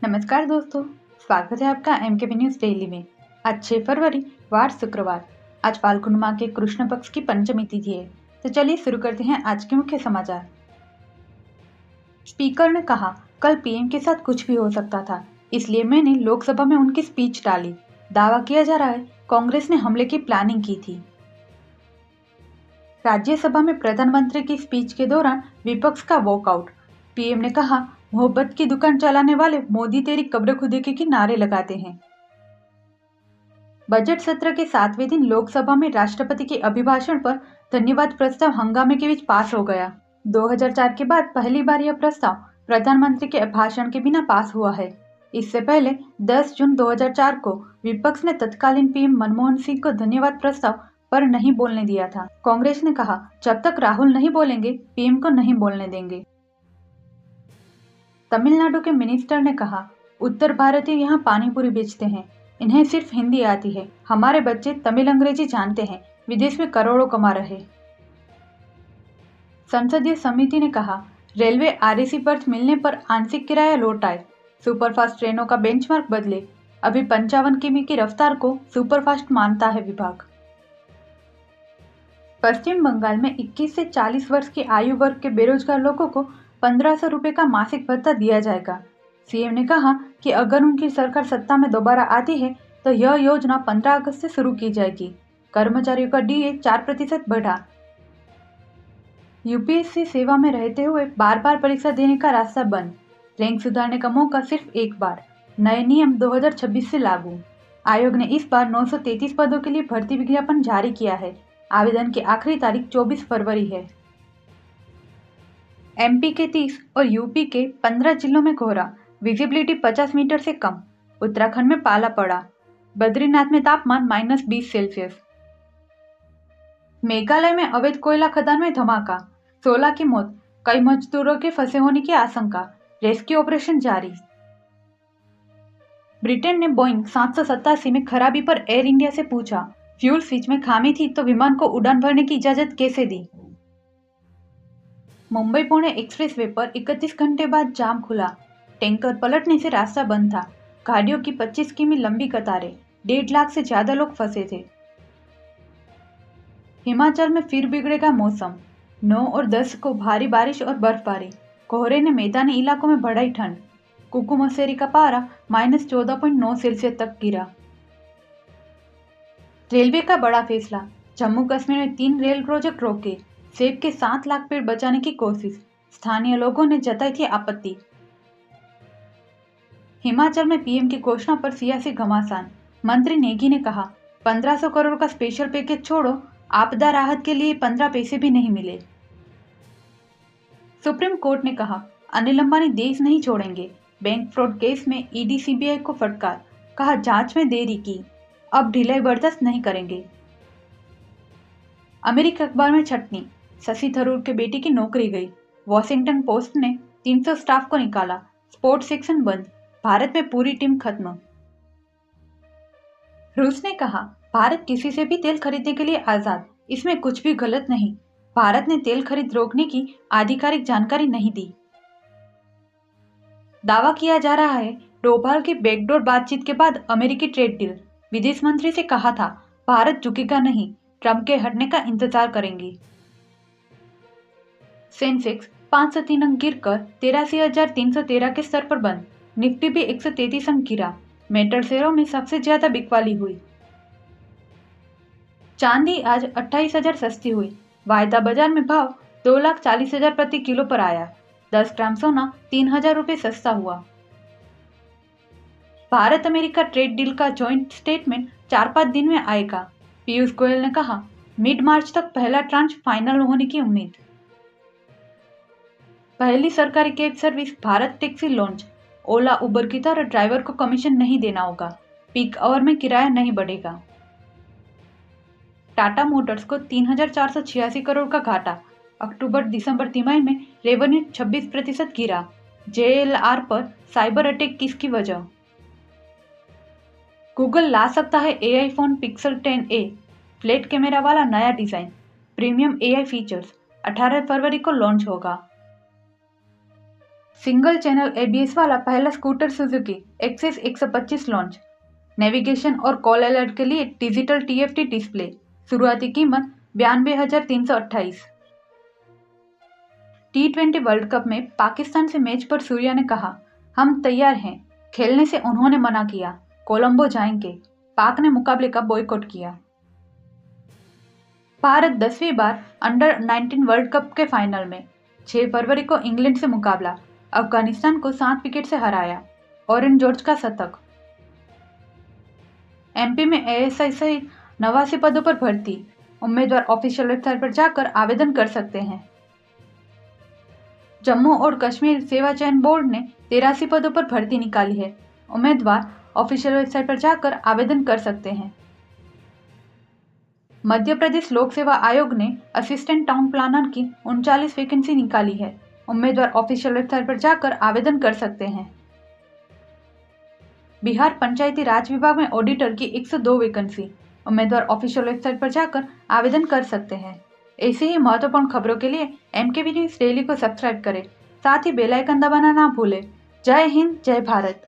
नमस्कार दोस्तों, स्वागत है आपका एमकेबी न्यूज डेली में। आज 6 फरवरी वार शुक्रवार। आज फाल्गुन माह के कृष्ण पक्ष की पंचमी तिथि है। तो चलिए शुरू करते हैं आज के मुख्य समाचार। स्पीकर ने कहा, कल पीएम के साथ कुछ भी हो सकता था, इसलिए मैंने लोकसभा में उनकी स्पीच टाली। दावा किया जा रहा है कांग्रेस ने हमले की प्लानिंग की थी। राज्यसभा में प्रधानमंत्री की स्पीच के दौरान विपक्ष का वॉकआउट। पीएम ने कहा, मोहब्बत की दुकान चलाने वाले मोदी तेरी कब्र खुदेगी के नारे लगाते हैं। बजट सत्र के 7वें दिन लोकसभा में राष्ट्रपति के अभिभाषण पर धन्यवाद प्रस्ताव हंगामे के बीच पास हो गया। 2004 के बाद पहली बार यह प्रस्ताव प्रधानमंत्री के भाषण के बिना पास हुआ है। इससे पहले 10 जून 2004 को विपक्ष ने तत्कालीन पीएम मनमोहन सिंह को धन्यवाद प्रस्ताव पर नहीं बोलने दिया था। कांग्रेस ने कहा, जब तक राहुल नहीं बोलेंगे पीएम को नहीं बोलने देंगे। तमिलनाडु के मिनिस्टर ने कहा, उत्तर भारतीय यहाँ पानी पूरी बेचते हैं, इन्हें सिर्फ हिंदी आती है। हमारे बच्चे तमिल अंग्रेजी जानते हैं, विदेश में करोड़ों कमा रहे। संसदीय समिति ने कहा, रेलवे आरएसी बर्थ मिलने पर आंशिक किराया लौट आए। सुपरफास्ट ट्रेनों का बेंचमार्क बदले। अभी 55 किमी की रफ्तार को सुपरफास्ट मानता है विभाग। पश्चिम बंगाल में 21 से 40 वर्ष की आयु वर्ग के बेरोजगार लोगों को 1500 रुपये का मासिक भत्ता दिया जाएगा। सीएम ने कहा कि अगर उनकी सरकार सत्ता में दोबारा आती है तो यह योजना 15 अगस्त से शुरू की जाएगी। कर्मचारियों का डीए 4% बढ़ा। यूपीएससी सेवा में रहते हुए बार बार परीक्षा देने का रास्ता बंद। रैंक सुधारने का मौका सिर्फ एक बार। नए नियम 2026 से लागू। आयोग ने इस बार 933 पदों के लिए भर्ती विज्ञापन जारी किया है। आवेदन की आखिरी तारीख 24 फरवरी है। एमपी के 30 और यूपी के 15 जिलों में कोहरा। विजिबिलिटी 50 मीटर से कम। उत्तराखंड में पाला पड़ा। बद्रीनाथ में तापमान -20 सेल्सियस। मेघालय में अवैध कोयला खदान में धमाका। 16 की मौत। कई मजदूरों के फंसे होने की आशंका। रेस्क्यू ऑपरेशन जारी। ब्रिटेन ने बोइंग 787 में खराबी पर एयर इंडिया से पूछा, फ्यूल स्विच में खामी थी तो विमान को उड़ान भरने की इजाजत कैसे दी। मुंबई पुणे एक्सप्रेसवे पर 31 घंटे बाद जाम खुला। टैंकर पलटने से रास्ता बंद था। गाड़ियों की 25 किमी लंबी कतारें। 1.5 लाख से ज्यादा लोग फंसे थे। हिमाचल में फिर बिगड़ेगा मौसम। 9 और 10 को भारी बारिश और बर्फबारी। कोहरे ने मैदानी इलाकों में बढ़ाई ठंड। कुकू मसेरी का पारा -14.9 सेल्सियस तक गिरा। रेलवे का बड़ा फैसला। जम्मू कश्मीर में 3 रेल प्रोजेक्ट रोके। सेब के 7 लाख पेड़ बचाने की कोशिश। स्थानीय लोगों ने जताई थी आपत्ति। हिमाचल में पीएम की घोषणा पर सियासी घमासान। मंत्री नेगी ने कहा, 1500 करोड़ का स्पेशल पैकेज छोड़ो, आपदा राहत के लिए 15 पैसे भी नहीं मिले। सुप्रीम कोर्ट ने कहा, अनिल अंबानी देश नहीं छोड़ेंगे। बैंक फ्रॉड केस में ईडी सीबीआई को फटकार। कहा, जांच में देरी की, अब ढिलाई बर्दाश्त नहीं करेंगे। अमेरिकी अखबार में छटनी। शशि थरूर के बेटी की नौकरी गई। वॉशिंगटन पोस्ट ने 300 स्टाफ को निकाला। स्पोर्ट्स सेक्शन बंद। भारत में पूरी टीम खत्म। रूस ने कहा, भारत किसी से भी तेल खरीदने के लिए आजाद, इसमें कुछ भी गलत नहीं। भारत ने तेल खरीद रोकने की आधिकारिक जानकारी नहीं दी। दावा किया जा रहा है डोभाल की बैकडोर बातचीत के बाद अमेरिकी ट्रेड डील। विदेश मंत्री से कहा था, भारत झुकेगा नहीं, ट्रंप के हटने का इंतजार करेंगे। सेंसेक्स 503 अंक गिरकर 83,313 के स्तर पर बंद। निफ्टी भी 133 अंक गिरा। मेटल शेयरों में सबसे ज्यादा बिकवाली हुई। चांदी आज 28,000 सस्ती हुई। वायदा बाजार में भाव 2,40,000 प्रति किलो पर आया। 10 ग्राम सोना 3,000 रुपये सस्ता हुआ। भारत अमेरिका ट्रेड डील का जॉइंट स्टेटमेंट 4-5 दिन में आएगा। पीयूष गोयल ने कहा, मिड मार्च तक पहला ट्रांच फाइनल होने की उम्मीद। पहली सरकारी cab service Bharat taxi launch. Ola Uber की तरह ड्राइवर को कमीशन नहीं देना होगा। पीक आवर में किराया नहीं बढ़ेगा। टाटा मोटर्स को 3,486 करोड़ का घाटा। अक्टूबर दिसंबर तिमाही में रेवेन्यू 26% गिरा। जेएलआर पर साइबर अटैक किसकी वजह। गूगल ला सकता है AI phone Pixel 10a। Flat camera वाला नया डिजाइन। प्रीमियम एआई फीचर्स 18 फरवरी को लॉन्च होगा। सिंगल चैनल ABS वाला पहला scooter Suzuki Access 125 launch. Navigation और कॉल अलर्ट के लिए डिजिटल TFT डिस्प्ले। शुरुआती कीमत 92,328। T20 वर्ल्ड कप में पाकिस्तान से मैच पर सूर्या ने कहा, हम तैयार हैं। खेलने से उन्होंने मना किया। कोलंबो जाएंगे। पाक ने मुकाबले का बॉयकॉट किया। भारत 10वीं बार अंडर 19 वर्ल्ड कप के फाइनल में 6 फरवरी को इंग्लैंड से मुकाबला। अफगानिस्तान को 7 विकेट से हराया। ऑरेन जॉर्ज का शतक। MP में ASI सहित 89 पदों पर भर्ती। उम्मीदवार ऑफिशियल वेबसाइट पर जाकर आवेदन कर सकते हैं। जम्मू और कश्मीर सेवा चयन बोर्ड ने 83 पदों पर भर्ती निकाली है। उम्मीदवार ऑफिशियल वेबसाइट पर जाकर आवेदन कर सकते हैं। मध्य प्रदेश लोक सेवा आयोग ने असिस्टेंट टाउन प्लानर की 39 वैकेंसी निकाली है। उम्मीदवार ऑफिशियल वेबसाइट पर जाकर आवेदन कर सकते हैं। बिहार पंचायती राज विभाग में ऑडिटर की 102 वैकेंसी। उम्मीदवार ऑफिशियल वेबसाइट पर जाकर आवेदन कर सकते हैं। ऐसी ही महत्वपूर्ण खबरों के लिए MKB न्यूज़ डेली को सब्सक्राइब करें। साथ ही बेल आइकन दबाना ना भूलें। जय हिंद, जय भारत।